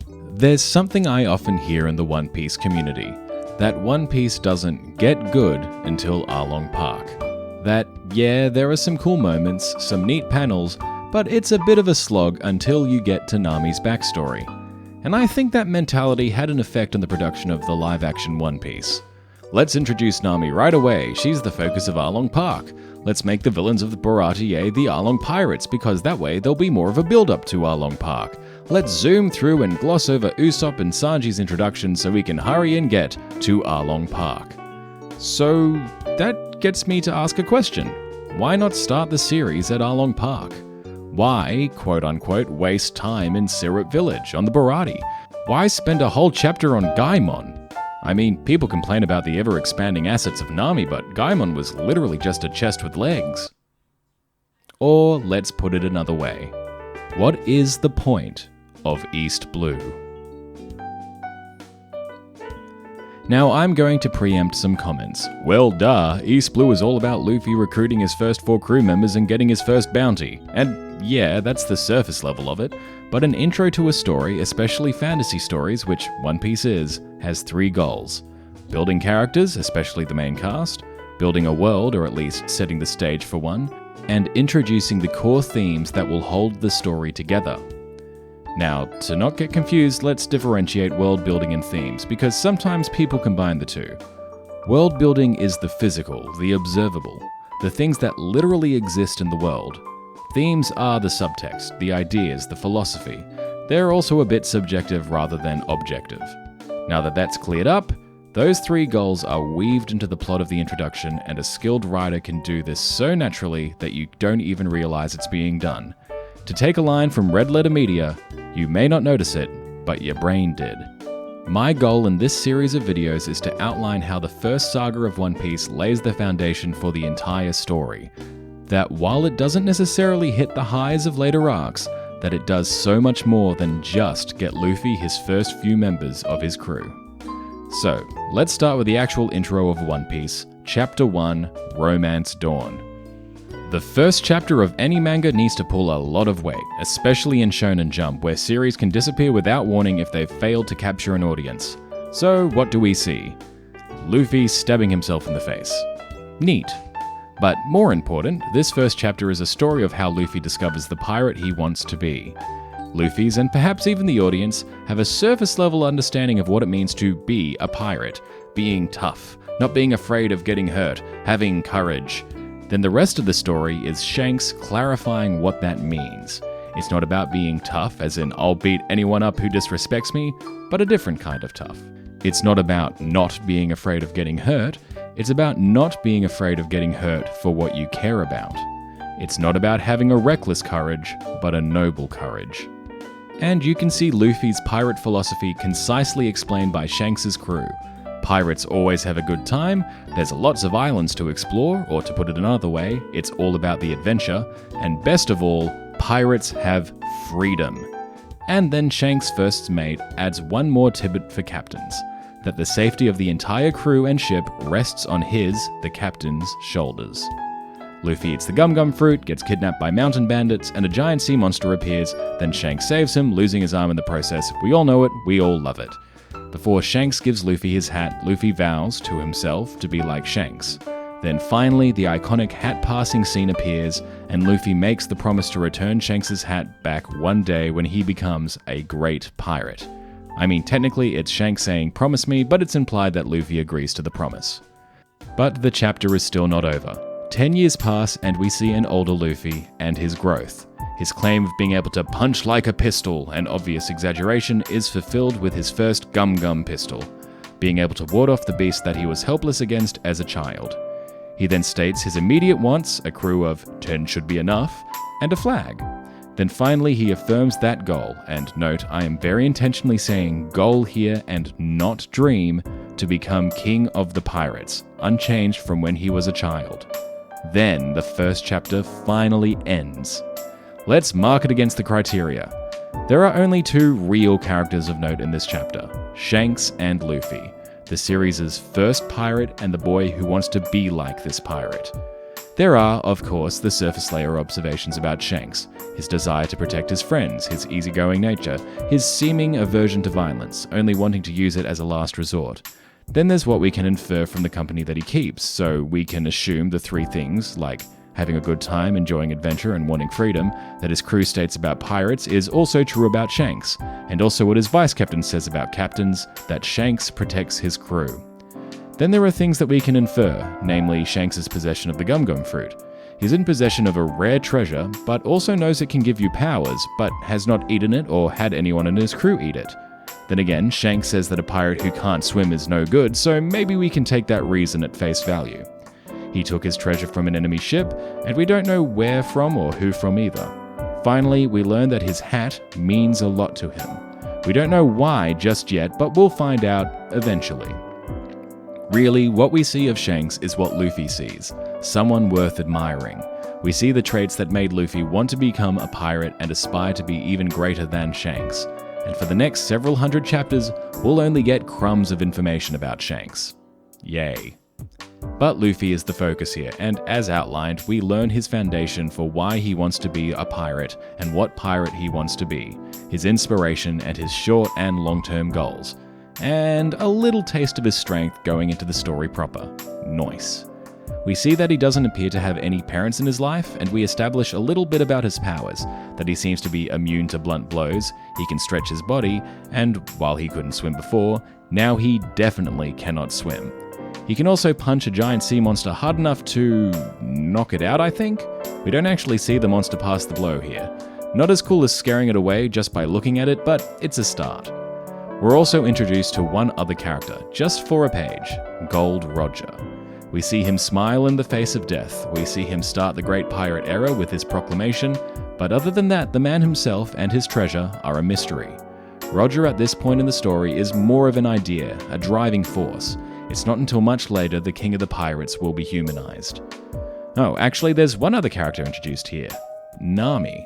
There's something I often hear in the One Piece community, that One Piece doesn't get good until Arlong Park. That, yeah, there are some cool moments, some neat panels, but it's a bit of a slog until you get to Nami's backstory. And I think that mentality had an effect on the production of the live-action One Piece. Let's introduce Nami right away, she's the focus of Arlong Park. Let's make the villains of the Baratie the Arlong Pirates, because that way there'll be more of a build-up to Arlong Park. Let's zoom through and gloss over Usopp and Sanji's introduction so we can hurry and get to Arlong Park. So that gets me to ask a question. Why not start the series at Arlong Park? Why, quote-unquote, waste time in Syrup Village on the Baratie? Why spend a whole chapter on Gaimon? I mean, people complain about the ever-expanding assets of Nami, but Gaimon was literally just a chest with legs. Or, let's put it another way. What is the point of East Blue? Now, I'm going to preempt some comments. Well, duh, East Blue is all about Luffy recruiting his first 4 crew members and getting his first bounty. And yeah, that's the surface level of it. But an intro to a story, especially fantasy stories, which One Piece is, has 3 goals. Building characters, especially the main cast, building a world, or at least setting the stage for one, and introducing the core themes that will hold the story together. Now, to not get confused, let's differentiate world building and themes, because sometimes people combine the two. World building is the physical, the observable, the things that literally exist in the world. Themes are the subtext, the ideas, the philosophy. They're also a bit subjective rather than objective. Now that that's cleared up, those 3 goals are weaved into the plot of the introduction, and a skilled writer can do this so naturally that you don't even realize it's being done. To take a line from Red Letter Media, you may not notice it, but your brain did. My goal in this series of videos is to outline how the first saga of One Piece lays the foundation for the entire story. That while it doesn't necessarily hit the highs of later arcs, that it does so much more than just get Luffy his first few members of his crew. So, let's start with the actual intro of One Piece, Chapter 1, Romance Dawn. The first chapter of any manga needs to pull a lot of weight, especially in Shonen Jump, where series can disappear without warning if they've failed to capture an audience. So, what do we see? Luffy stabbing himself in the face. Neat. But more important, this first chapter is a story of how Luffy discovers the pirate he wants to be. Luffy's, and perhaps even the audience, have a surface-level understanding of what it means to be a pirate. Being tough, not being afraid of getting hurt, having courage. Then the rest of the story is Shanks clarifying what that means. It's not about being tough, as in I'll beat anyone up who disrespects me, but a different kind of tough. It's not about not being afraid of getting hurt, it's about not being afraid of getting hurt for what you care about. It's not about having a reckless courage, but a noble courage. And you can see Luffy's pirate philosophy concisely explained by Shanks' crew. Pirates always have a good time, there's lots of islands to explore, or to put it another way, it's all about the adventure, and best of all, pirates have freedom. And then Shanks' first mate adds one more tidbit for captains, that the safety of the entire crew and ship rests on his, the captain's, shoulders. Luffy eats the gum-gum fruit, gets kidnapped by mountain bandits, and a giant sea monster appears, then Shanks saves him, losing his arm in the process. We all know it, we all love it. Before Shanks gives Luffy his hat, Luffy vows to himself to be like Shanks. Then finally, the iconic hat-passing scene appears, and Luffy makes the promise to return Shanks' hat back one day when he becomes a great pirate. I mean, technically it's Shanks saying, "Promise me," but it's implied that Luffy agrees to the promise. But the chapter is still not over. 10 years pass and we see an older Luffy and his growth. His claim of being able to punch like a pistol, an obvious exaggeration, is fulfilled with his first gum-gum pistol, being able to ward off the beast that he was helpless against as a child. He then states his immediate wants, a crew of 10 should be enough, and a flag. Then finally he affirms that goal, and note I am very intentionally saying goal here and not dream, to become king of the pirates, unchanged from when he was a child. Then the first chapter finally ends. Let's mark it against the criteria. There are only 2 real characters of note in this chapter, Shanks and Luffy, the series' first pirate and the boy who wants to be like this pirate. There are, of course, the surface layer observations about Shanks, his desire to protect his friends, his easygoing nature, his seeming aversion to violence, only wanting to use it as a last resort. Then there's what we can infer from the company that he keeps, so we can assume the three things, like having a good time, enjoying adventure, and wanting freedom, that his crew states about pirates is also true about Shanks, and also what his vice captain says about captains, that Shanks protects his crew. Then there are things that we can infer, namely Shanks' possession of the gum-gum fruit. He's in possession of a rare treasure, but also knows it can give you powers, but has not eaten it or had anyone in his crew eat it. Then again, Shanks says that a pirate who can't swim is no good, so maybe we can take that reason at face value. He took his treasure from an enemy ship, and we don't know where from or who from either. Finally, we learn that his hat means a lot to him. We don't know why just yet, but we'll find out eventually. Really, what we see of Shanks is what Luffy sees, someone worth admiring. We see the traits that made Luffy want to become a pirate and aspire to be even greater than Shanks. And for the next several hundred chapters, we'll only get crumbs of information about Shanks. Yay. But Luffy is the focus here, and as outlined, we learn his foundation for why he wants to be a pirate and what pirate he wants to be, his inspiration and his short and long-term goals. And a little taste of his strength going into the story proper. Nice. We see that he doesn't appear to have any parents in his life, and we establish a little bit about his powers, that he seems to be immune to blunt blows, he can stretch his body, and while he couldn't swim before, now he definitely cannot swim. He can also punch a giant sea monster hard enough to knock it out, I think? We don't actually see the monster pass the blow here. Not as cool as scaring it away just by looking at it, but it's a start. We're also introduced to one other character, just for a page, Gold Roger. We see him smile in the face of death, we see him start the Great Pirate Era with his proclamation, but other than that, the man himself and his treasure are a mystery. Roger at this point in the story is more of an idea, a driving force. It's not until much later the King of the Pirates will be humanized. Oh, actually there's one other character introduced here, Nami.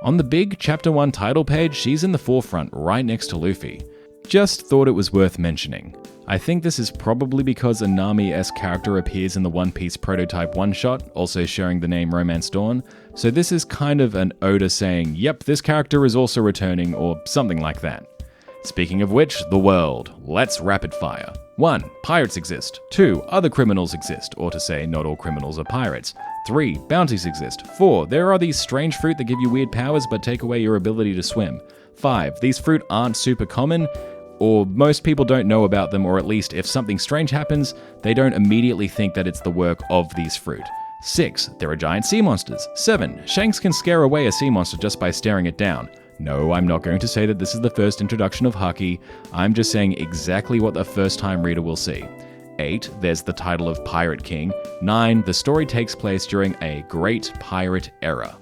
On the big Chapter 1 title page, she's in the forefront right next to Luffy. Just thought it was worth mentioning. I think this is probably because a Nami-esque character appears in the One Piece prototype one-shot, also sharing the name Romance Dawn, so this is kind of an Oda saying, yep, this character is also returning, or something like that. Speaking of which, the world. Let's rapid fire. 1. Pirates exist. 2. Other criminals exist, or to say not all criminals are pirates. 3. Bounties exist. 4. There are these strange fruit that give you weird powers but take away your ability to swim. 5. These fruit aren't super common, or most people don't know about them, or at least if something strange happens, they don't immediately think that it's the work of these fruit. 6. There are giant sea monsters. 7. Shanks can scare away a sea monster just by staring it down. No, I'm not going to say that this is the first introduction of Haki, I'm just saying exactly what the first-time reader will see. 8. There's the title of Pirate King. 9. The story takes place during a Great Pirate Era.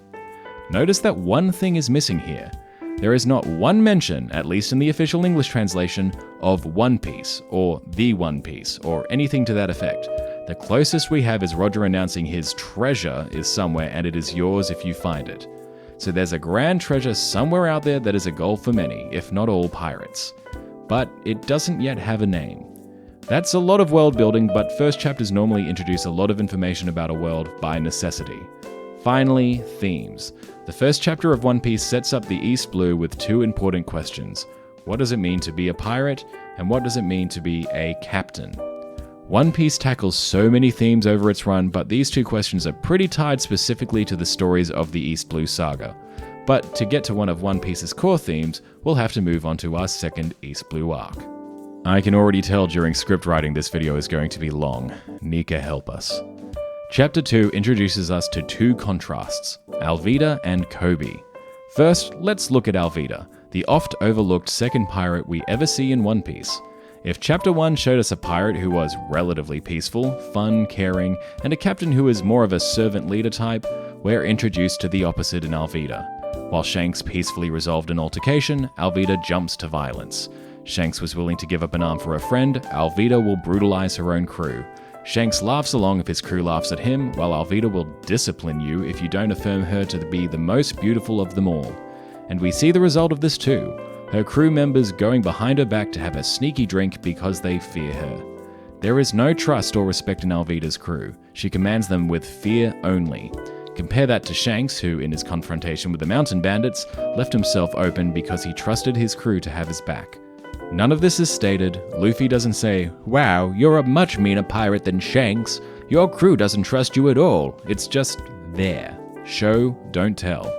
Notice that one thing is missing here. There is not one mention, at least in the official English translation, of One Piece, or The One Piece, or anything to that effect. The closest we have is Roger announcing his treasure is somewhere and it is yours if you find it. So there's a grand treasure somewhere out there that is a goal for many, if not all pirates. But it doesn't yet have a name. That's a lot of world building, but first chapters normally introduce a lot of information about a world by necessity. Finally, themes. The first chapter of One Piece sets up the East Blue with two important questions. What does it mean to be a pirate, and what does it mean to be a captain? One Piece tackles so many themes over its run, but these two questions are pretty tied specifically to the stories of the East Blue saga. But to get to one of One Piece's core themes, we'll have to move on to our second East Blue arc. I can already tell during script writing this video is going to be long. Nika, help us. Chapter 2 introduces us to two contrasts, Alvida and Koby. First, let's look at Alvida, the oft-overlooked second pirate we ever see in One Piece. If Chapter 1 showed us a pirate who was relatively peaceful, fun, caring, and a captain who is more of a servant leader type, we're introduced to the opposite in Alvida. While Shanks peacefully resolved an altercation, Alvida jumps to violence. Shanks was willing to give up an arm for a friend, Alvida will brutalize her own crew. Shanks laughs along if his crew laughs at him, while Alvida will discipline you if you don't affirm her to be the most beautiful of them all. And we see the result of this too. Her crew members going behind her back to have a sneaky drink because they fear her. There is no trust or respect in Alvida's crew. She commands them with fear only. Compare that to Shanks, who, in his confrontation with the mountain bandits, left himself open because he trusted his crew to have his back. None of this is stated. Luffy doesn't say, "Wow, you're a much meaner pirate than Shanks. Your crew doesn't trust you at all." It's just there. Show, don't tell.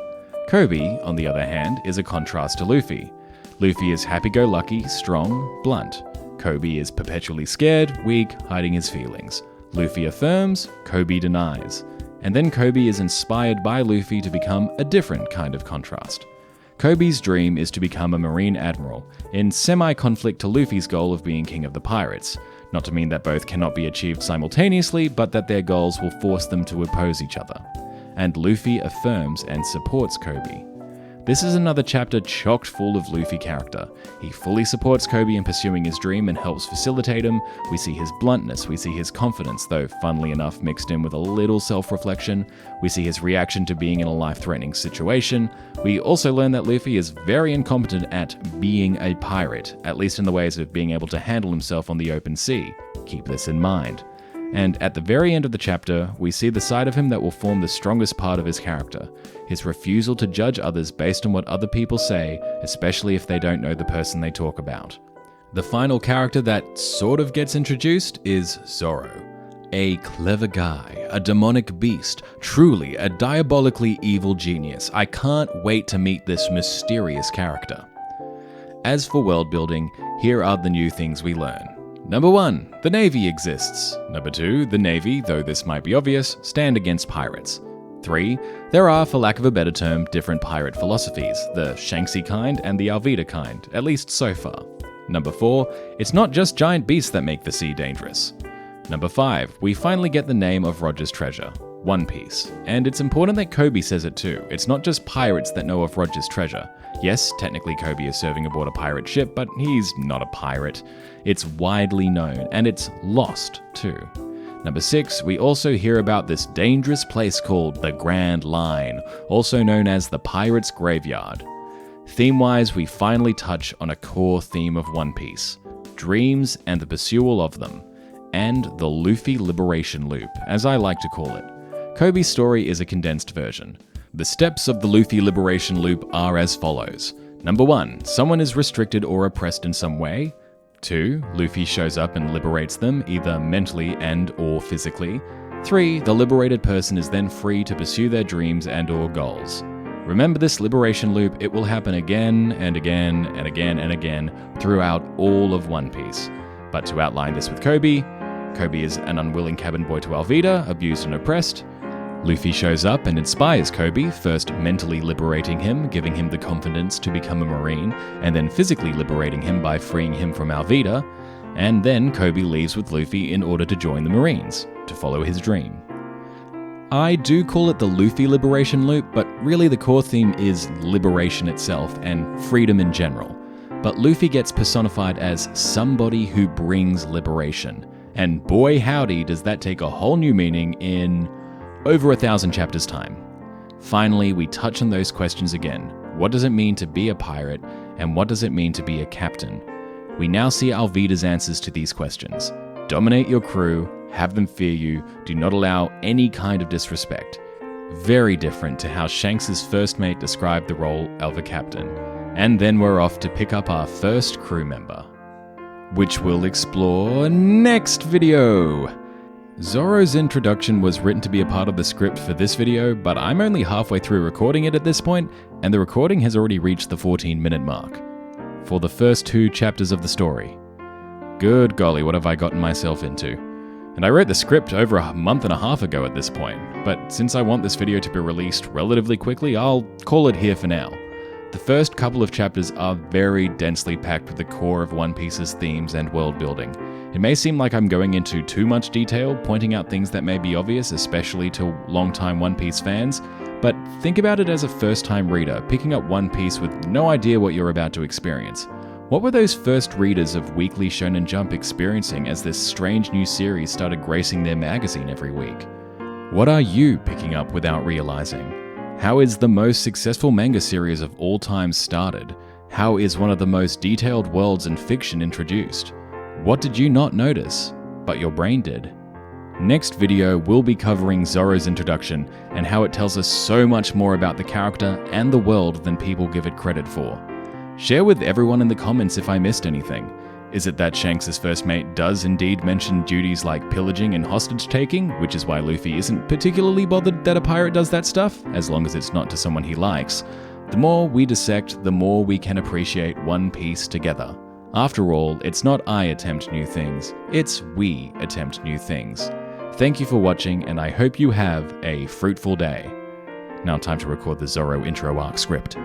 Koby, on the other hand, is a contrast to Luffy. Luffy is happy-go-lucky, strong, blunt. Koby is perpetually scared, weak, hiding his feelings. Luffy affirms, Koby denies. And then Koby is inspired by Luffy to become a different kind of contrast. Koby's dream is to become a marine admiral, in semi-conflict to Luffy's goal of being king of the pirates. Not to mean that both cannot be achieved simultaneously, but that their goals will force them to oppose each other. And Luffy affirms and supports Koby. This is another chapter chock full of Luffy character. He fully supports Koby in pursuing his dream and helps facilitate him. We see his bluntness, we see his confidence, though funnily enough mixed in with a little self-reflection. We see his reaction to being in a life-threatening situation. We also learn that Luffy is very incompetent at being a pirate, at least in the ways of being able to handle himself on the open sea. Keep this in mind. And at the very end of the chapter, we see the side of him that will form the strongest part of his character, his refusal to judge others based on what other people say, especially if they don't know the person they talk about. The final character that sort of gets introduced is Zoro. A clever guy, a demonic beast, truly a diabolically evil genius. I can't wait to meet this mysterious character. As for world building, here are the new things we learn. Number 1, the Navy exists. Number 2, the Navy, though this might be obvious, stand against pirates. 3, there are, for lack of a better term, different pirate philosophies, the Shanksy kind and the Alvida kind, at least so far. Number 4, it's not just giant beasts that make the sea dangerous. Number 5, we finally get the name of Roger's treasure, One Piece. And it's important that Koby says it too. It's not just pirates that know of Roger's treasure. Yes, technically Koby is serving aboard a pirate ship, but he's not a pirate. It's widely known, and it's lost too. Number 6, we also hear about this dangerous place called the Grand Line, also known as the Pirate's Graveyard. Theme-wise, we finally touch on a core theme of One Piece, dreams and the pursuit of them, and the Luffy Liberation Loop, as I like to call it. Koby's story is a condensed version. The steps of the Luffy Liberation Loop are as follows. Number 1, someone is restricted or oppressed in some way. 2, Luffy shows up and liberates them, either mentally and or physically. 3, the liberated person is then free to pursue their dreams and or goals. Remember this liberation loop, it will happen again and again and again and again throughout all of One Piece. But to outline this with Koby, Koby is an unwilling cabin boy to Alvida, abused and oppressed. Luffy shows up and inspires Koby, first mentally liberating him, giving him the confidence to become a marine, and then physically liberating him by freeing him from Alvida, and then Koby leaves with Luffy in order to join the Marines, to follow his dream. I do call it the Luffy Liberation Loop, but really the core theme is liberation itself and freedom in general. But Luffy gets personified as somebody who brings liberation, and boy howdy does that take a whole new meaning in over 1,000 chapters time. Finally, we touch on those questions again. What does it mean to be a pirate, and what does it mean to be a captain? We now see Alvida's answers to these questions. Dominate your crew, have them fear you, do not allow any kind of disrespect. Very different to how Shanks' first mate described the role of a captain. And then we're off to pick up our first crew member, which we'll explore next video. Zoro's introduction was written to be a part of the script for this video, but I'm only halfway through recording it at this point, and the recording has already reached the 14-minute mark. For the first 2 chapters of the story. Good golly, what have I gotten myself into? And I wrote the script over a month and a half ago at this point, but since I want this video to be released relatively quickly, I'll call it here for now. The first couple of chapters are very densely packed with the core of One Piece's themes and world building. It may seem like I'm going into too much detail, pointing out things that may be obvious, especially to longtime One Piece fans, but think about it as a first-time reader, picking up One Piece with no idea what you're about to experience. What were those first readers of Weekly Shonen Jump experiencing as this strange new series started gracing their magazine every week? What are you picking up without realizing? How is the most successful manga series of all time started? How is one of the most detailed worlds in fiction introduced? What did you not notice? but your brain did. Next video, we'll be covering Zoro's introduction and how it tells us so much more about the character and the world than people give it credit for. Share with everyone in the comments if I missed anything. Is it that Shanks' first mate does indeed mention duties like pillaging and hostage-taking, which is why Luffy isn't particularly bothered that a pirate does that stuff, as long as it's not to someone he likes? The more we dissect, the more we can appreciate One Piece together. After all, it's not I attempt new things, it's we attempt new things. Thank you for watching, and I hope you have a fruitful day. Now time to record the Zoro intro arc script.